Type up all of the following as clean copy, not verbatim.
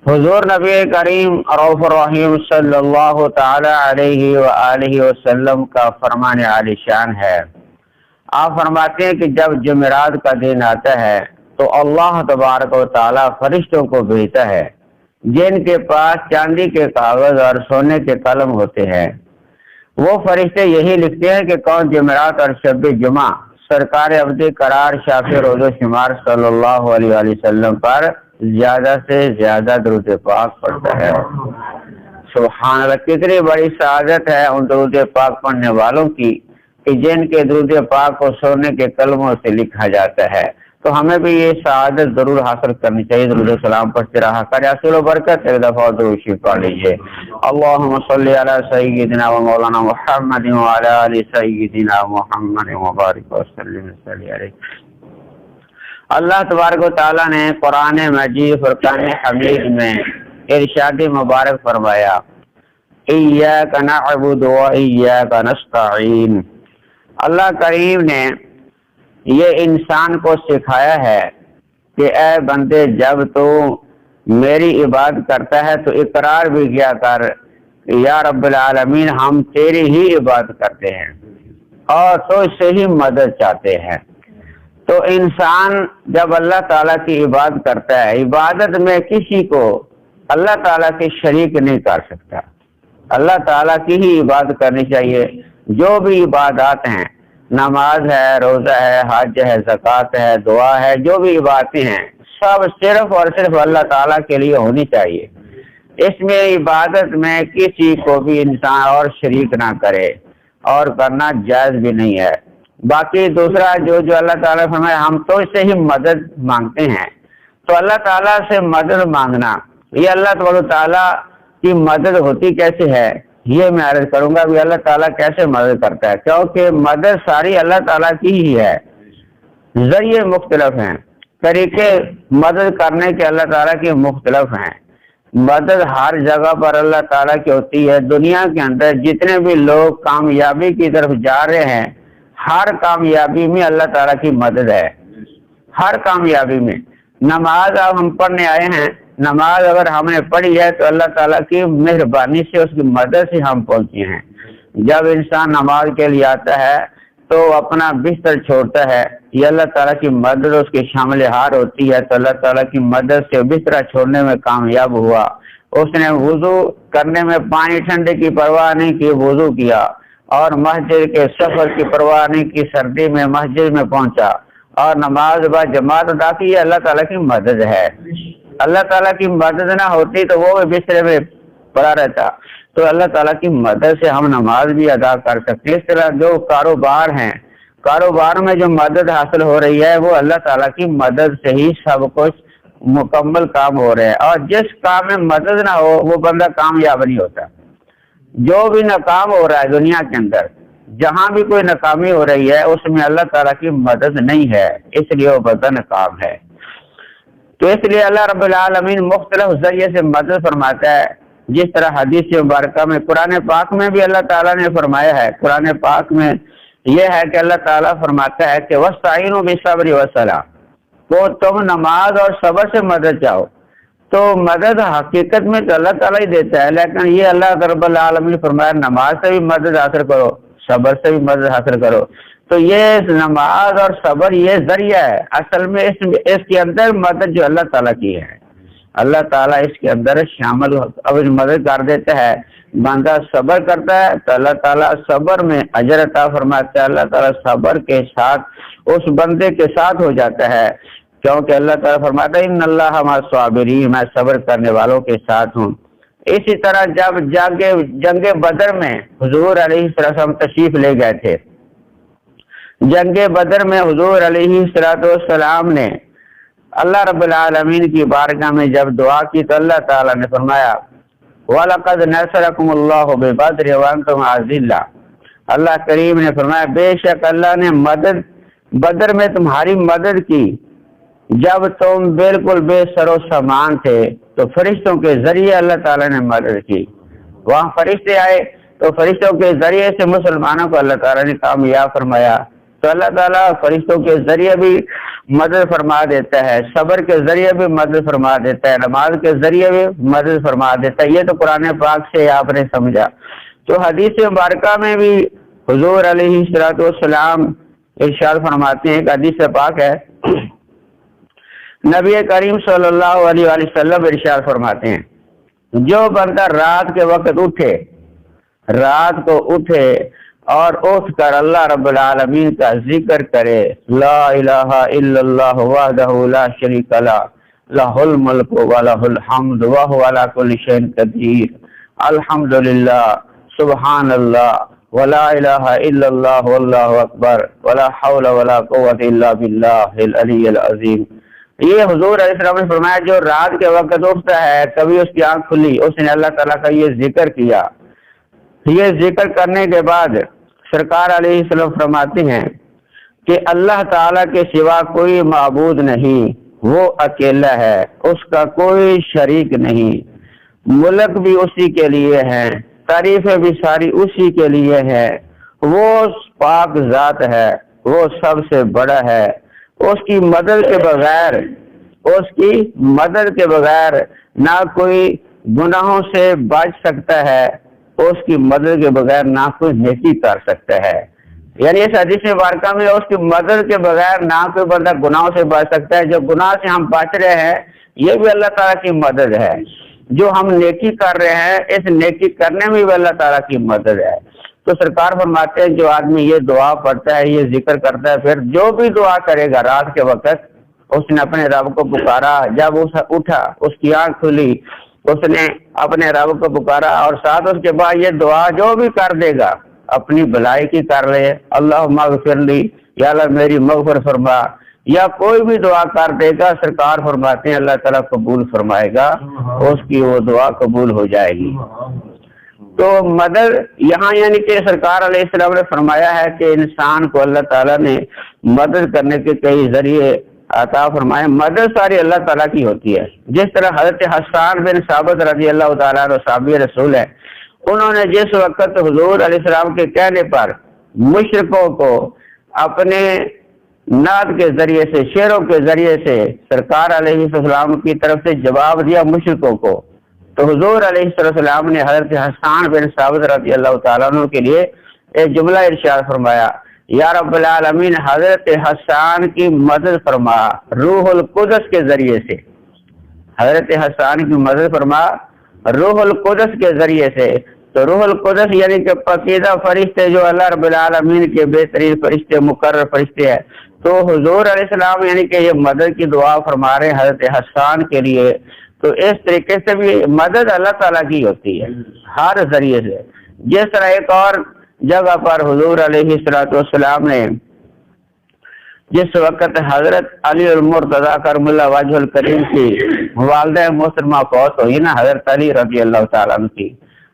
حضور نبی کریم رؤوف الرحیم صلی اللہ تعالی علیہ وآلہ وسلم کا فرمان عالی شان ہے۔ آپ فرماتے ہیں کہ جب جمعرات کا دن آتا ہے تو اللہ تبارک و تعالی فرشتوں کو بھیجتا ہے جن کے پاس چاندی کے کاغذ اور سونے کے قلم ہوتے ہیں۔ وہ فرشتے یہی لکھتے ہیں کہ کون جمعرات اور شب جمعہ سرکار ابدی قرار شافع روز و شمار صلی اللہ علیہ وآلہ وسلم پر زیادہ سے زیادہ درود پاک پڑھتا ہے۔ سبحان اللہ، کتنی بڑی سعادت ہے ان درود پاک پڑھنے والوں کی کہ جن کے درود پاک کو سونے کے قلموں سے لکھا جاتا ہے۔ تو ہمیں بھی یہ سعادت ضرور حاصل کرنی چاہیے۔ درود و سلام پڑھتے رہا کریں۔ اصل و برکت ایک دفعہ درود شریف پڑھ لیجیے۔ اللہم صلی علی سیدنا و مولانا محمد وعلی آل سیدنا محمد وبارک وسلم علیہ۔ اللہ تبارک و تعالیٰ نے قرآن مجید فرقان حمید میں ارشاد مبارک فرمایا، ایاک نعبد و ایاک نستعین۔ اللہ کریم نے یہ انسان کو سکھایا ہے کہ اے بندے، جب تو میری عبادت کرتا ہے تو اقرار بھی کیا کر یا رب العالمین ہم تیری ہی عبادت کرتے ہیں اور تو اس سے ہی مدد چاہتے ہیں۔ تو انسان جب اللہ تعالیٰ کی عبادت کرتا ہے، عبادت میں کسی کو اللہ تعالیٰ کے شریک نہیں کر سکتا، اللہ تعالیٰ کی ہی عبادت کرنی چاہیے۔ جو بھی عبادات ہیں، نماز ہے، روزہ ہے، حج ہے، زکوٰۃ ہے، دعا ہے، جو بھی عبادتیں ہیں سب صرف اور صرف اللہ تعالیٰ کے لیے ہونی چاہیے۔ اس میں عبادت میں کسی کو بھی انسان اور شریک نہ کرے اور کرنا جائز بھی نہیں ہے۔ باقی دوسرا جو اللہ تعالیٰ فرمائے ہم تو اس سے ہی مدد مانگتے ہیں، تو اللہ تعالیٰ سے مدد مانگنا یہ اللہ تبارک تعالیٰ کی مدد ہوتی کیسے ہے یہ میں عرض کروں گا کہ اللہ تعالیٰ کیسے مدد کرتا ہے، کیونکہ مدد ساری اللہ تعالیٰ کی ہی ہے۔ ذریعے مختلف ہیں، طریقے مدد کرنے کے اللہ تعالیٰ کے مختلف ہیں۔ مدد ہر جگہ پر اللہ تعالیٰ کی ہوتی ہے۔ دنیا کے اندر جتنے بھی لوگ کامیابی کی طرف جا رہے ہیں، ہر کامیابی میں اللہ تعالیٰ کی مدد ہے، ہر کامیابی میں۔ نماز اب ہم پڑھنے آئے ہیں، نماز اگر ہم نے پڑھی ہے تو اللہ تعالیٰ کی مہربانی سے اس کی مدد سے ہم پہنچے ہیں۔ جب انسان نماز کے لیے آتا ہے تو اپنا بستر چھوڑتا ہے، یہ اللہ تعالیٰ کی مدد اس کی شامل ہار ہوتی ہے، تو اللہ تعالیٰ کی مدد سے بستر چھوڑنے میں کامیاب ہوا۔ اس نے وضو کرنے میں پانی ٹھنڈے کی پرواہ نہیں کی، وضو کیا، اور مسجد کے سفر کی پرواہ نہیں کی، سردی میں مسجد میں پہنچا اور نماز با جماعت ادا کی۔ یہ اللہ تعالیٰ کی مدد ہے۔ اللہ تعالیٰ کی مدد نہ ہوتی تو وہ بستر میں پڑا رہتا۔ تو اللہ تعالیٰ کی مدد سے ہم نماز بھی ادا کر سکتے ہیں۔ اس طرح جو کاروبار ہیں، کاروبار میں جو مدد حاصل ہو رہی ہے وہ اللہ تعالیٰ کی مدد سے ہی سب کچھ مکمل کام ہو رہے ہیں، اور جس کام میں مدد نہ ہو وہ بندہ کامیاب نہیں ہوتا۔ جو بھی ناکام ہو رہا ہے دنیا کے اندر، جہاں بھی کوئی ناکامی ہو رہی ہے اس میں اللہ تعالیٰ کی مدد نہیں ہے، اس لیے وہ بندہ ناکام ہے۔ تو اس لیے اللہ رب العالمین مختلف ذریعے سے مدد فرماتا ہے، جس طرح حدیث مبارکہ میں قرآن پاک میں بھی اللہ تعالیٰ نے فرمایا ہے۔ قرآن پاک میں یہ ہے کہ اللہ تعالیٰ فرماتا ہے کہ وَاسْتَعِینُوا بِالصَّبْرِ وَالصَّلَاةِ، تو تم نماز اور صبر سے مدد چاہو۔ تو مدد حقیقت میں تو اللہ تعالیٰ ہی دیتا ہے، لیکن یہ اللہ رب العالمین فرمایا نماز سے بھی مدد حاصل کرو، صبر سے بھی مدد حاصل کرو۔ تو یہ نماز اور صبر یہ ذریعہ ہے، اصل میں اس کے اندر مدد جو اللہ تعالیٰ کی ہے، اللہ تعالیٰ اس کے اندر شامل اب مدد کر دیتا ہے۔ بندہ صبر کرتا ہے تو اللہ تعالیٰ صبر میں اجر عطا فرماتا ہے، اللہ تعالیٰ صبر کے ساتھ اس بندے کے ساتھ ہو جاتا ہے، کیونکہ اللہ تعالیٰ فرماتا ہے ان اللہ مع الصابرین، میں صبر کرنے والوں کے ساتھ ہوں۔ اسی طرح جب جنگ بدر میں حضور علیہ السلام تشریف لے گئے تھے، جنگ بدر میں حضور علیہ السلام نے اللہ رب العالمین کی بارگاہ میں جب دعا کی تو اللہ تعالیٰ نے فرمایا وَلَقَدْ نَصَرَكُمُ اللَّهُ بِبَدْرٍ وَأَنْتُمْ أَذِلَّةٌ، اللہ کریم نے فرمایا بے شک اللہ نے بدر میں تمہاری مدد کی جب تم بالکل بے سر و سامان تھے، تو فرشتوں کے ذریعے اللہ تعالیٰ نے مدد کی۔ وہاں فرشتے آئے تو فرشتوں کے ذریعے سے مسلمانوں کو اللہ تعالیٰ نے کامیاب فرمایا۔ تو اللہ تعالیٰ فرشتوں کے ذریعے بھی مدد فرما دیتا ہے، صبر کے ذریعے بھی مدد فرما دیتا ہے، نماز کے ذریعے بھی مدد فرما دیتا ہے۔ یہ تو قرآن پاک سے آپ نے سمجھا۔ تو حدیث مبارکہ میں بھی حضور علیہ السلام ارشاد فرماتے ہیں، ایک حدیث پاک ہے، نبی کریم صلی اللہ علیہ وآلہ وسلم ارشاد فرماتے ہیں، جو بندہ رات کے وقت رات کو اٹھے اور اٹھ کر اللہ رب العالمین کا ذکر کرے، لا الہ الا اللہ وحدہ لا شریک لہ لہ الملک ولہ الحمد وہو علی کل شیء قدیر، الحمدللہ، سبحان اللہ، ولا الہ الا اللہ واللہ اکبر، ولا حول ولا قوت الا باللہ العلی العظیم۔ یہ حضور علیہ السلام نے فرمایا جو رات کے وقت اٹھتا ہے، کبھی اس کی آنکھ کھلی، اس نے اللہ تعالیٰ کا یہ ذکر کیا، یہ ذکر کرنے کے بعد سرکار علیہ السلام فرماتے ہیں کہ اللہ تعالیٰ کے سوا کوئی معبود نہیں، وہ اکیلا ہے، اس کا کوئی شریک نہیں، ملک بھی اسی کے لیے ہے، تعریفیں بھی ساری اسی کے لیے ہے، وہ پاک ذات ہے، وہ سب سے بڑا ہے، اس کی مدد کے بغیر نہ کوئی گناہوں سے بچ سکتا ہے، اس کی مدد کے بغیر نہ کوئی نیکی کر سکتا ہے۔ یعنی اس حدیث مبارکہ میں اس کی مدد کے بغیر نہ کوئی بندہ گناہوں سے بچ سکتا ہے۔ جو گناہ سے ہم بچ رہے ہیں یہ بھی اللہ تعالیٰ کی مدد ہے، جو ہم نیکی کر رہے ہیں اس نیکی کرنے میں بھی اللہ تعالیٰ کی مدد ہے۔ تو سرکار فرماتے ہیں جو آدمی یہ دعا پڑھتا ہے، یہ ذکر کرتا ہے، پھر جو بھی دعا کرے گا رات کے وقت، اس نے اپنے رب کو پکارا، جب اس اٹھا، اس کی آنکھ کھلی، اس نے اپنے رب کو پکارا، اور ساتھ اس کے بعد یہ دعا جو بھی کر دے گا اپنی بھلائی کی کر لے، اللہم اغفر لی، یا اللہ میری مغفر فرما، یا کوئی بھی دعا کر دے گا، سرکار فرماتے ہیں اللہ تعالیٰ قبول فرمائے گا، اس کی وہ دعا قبول ہو جائے گی۔ تو مدد یہاں یعنی کہ سرکار علیہ السلام نے فرمایا ہے کہ انسان کو اللہ تعالیٰ نے مدد کرنے کے کئی ذریعے عطا فرمائے۔ مدد ساری اللہ تعالیٰ کی ہوتی ہے۔ جس طرح حضرت حسان بن ثابت رضی اللہ تعالیٰ عنہ صحابی رسول ہے، انہوں نے جس وقت حضور علیہ السلام کے کہنے پر مشرکوں کو اپنے نعت کے ذریعے سے، شعروں کے ذریعے سے سرکار علیہ السلام کی طرف سے جواب دیا مشرکوں کو، تو حضور علیہ السلام نے حضرت حسان بن ثابت رضی اللہ تعالیٰ عنہ کے لیے ایک جملہ ارشاد فرمایا، یا رب العالمین حضرت حسان کی مدد فرما روح القدس کے ذریعے سے، حضرت حسان کی مدد فرما روح القدس کے ذریعے سے۔ تو روح القدس یعنی کہ پاکیزہ فرشتے جو اللہ رب العالمین کے بہترین فرشتے، مقرر فرشتے ہیں، تو حضور علیہ السلام یعنی کہ یہ مدد کی دعا فرما رہے ہیں حضرت حسان کے لیے۔ تو اس طریقے سے بھی مدد اللہ تعالیٰ کی ہوتی ہے ہر ذریعے سے۔ جس طرح ایک اور جگہ پر حضور علیہ السلام نے جس وقت حضرت علی المرتضیٰ کرم اللہ وجہ الکریم کی والدہ محترمہ فوت ہوئی نا، حضرت علی رضی اللہ تعالیٰ عنہ کی،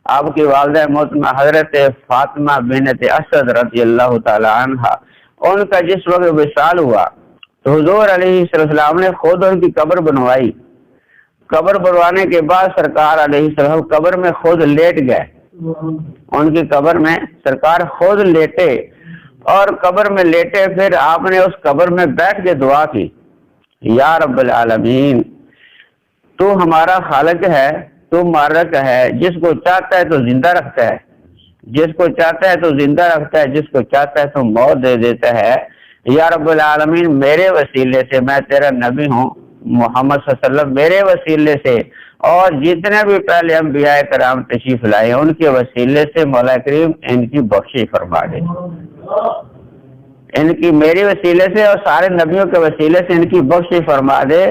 آپ کی والدہ محترمہ حضرت فاطمہ بنت اسد رضی اللہ تعالیٰ عنہ، ان کا جس وقت وصال ہوا تو حضور علیہ السلام نے خود ان کی قبر بنوائی۔ قبر بنوانے کے بعد سرکار علیہ السلام قبر میں خود لیٹ گئے، ان کی قبر میں سرکار خود لیٹے، اور قبر میں لیٹے پھر آپ نے اس قبر میں بیٹھ کے دعا کی، یا رب العالمین تو ہمارا خالق ہے، تو مالک ہے، جس کو چاہتا ہے تو زندہ رکھتا ہے، جس کو چاہتا ہے تو زندہ رکھتا ہے، جس کو چاہتا ہے تو موت دے دیتا ہے۔ یا رب العالمین میرے وسیلے سے، میں تیرا نبی ہوں محمد صلی اللہ علیہ وسلم، میرے وسیلے سے اور جتنے بھی پہلے انبیاء کرام تشریف لائے ان کے وسیلے سے مولا کریم ان کی بخشش فرما دے، ان کی میری وسیلے سے اور سارے نبیوں کے وسیلے سے ان کی بخشش فرما دے،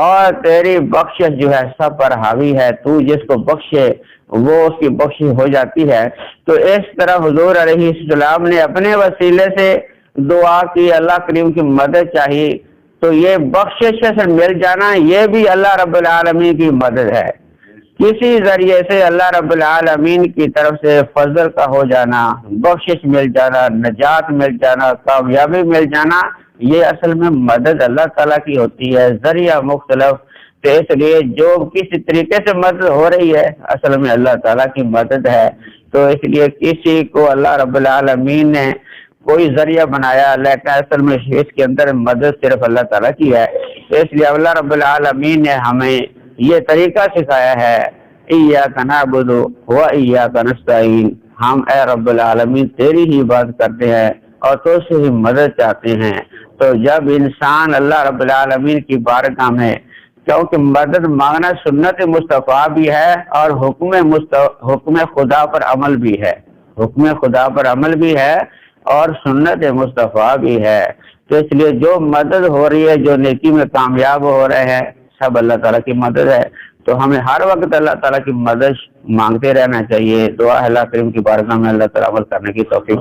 اور تیری بخشش جو ہے سب پر حاوی ہے، تو جس کو بخشے وہ اس کی بخشش ہو جاتی ہے۔ تو اس طرح حضور علیہ السلام نے اپنے وسیلے سے دعا کی، اللہ کریم کی مدد چاہیے، تو یہ بخشش سے مل جانا یہ بھی اللہ رب العالمین کی مدد ہے۔ کسی ذریعے سے اللہ رب العالمین کی طرف سے فضل کا ہو جانا، بخشش مل جانا، نجات مل جانا، کامیابی مل جانا، یہ اصل میں مدد اللہ تعالیٰ کی ہوتی ہے، ذریعہ مختلف۔ تو اس لیے جو کسی طریقے سے مدد ہو رہی ہے اصل میں اللہ تعالیٰ کی مدد ہے۔ تو اس لیے کسی کو اللہ رب العالمین نے کوئی ذریعہ بنایا، لیکن اصل میں اس کے اندر مدد صرف اللہ تعالیٰ کی ہے۔ اس لیے اللہ رب العالمین نے ہمیں یہ طریقہ سکھایا ہے، ایاک نعبد و ایاک نستعین، ہم اے رب العالمین تیری ہی بات کرتے ہیں اور تو سے ہی مدد چاہتے ہیں۔ تو جب انسان اللہ رب العالمین کی بارگاہ میں، کیونکہ مدد مانگنا سنت مصطفیٰ بھی ہے اور حکم خدا پر عمل بھی ہے، حکم خدا پر عمل بھی ہے اور سنت مصطفیٰ بھی ہے۔ تو اس لیے جو مدد ہو رہی ہے، جو نیکی میں کامیاب ہو رہے ہیں، سب اللہ تعالیٰ کی مدد ہے۔ تو ہمیں ہر وقت اللہ تعالیٰ کی مدد مانگتے رہنا چاہیے۔ دعا ہے اللہ کریم کی بارگاہ میں اللہ تعالیٰ عمل کرنے کی توفیق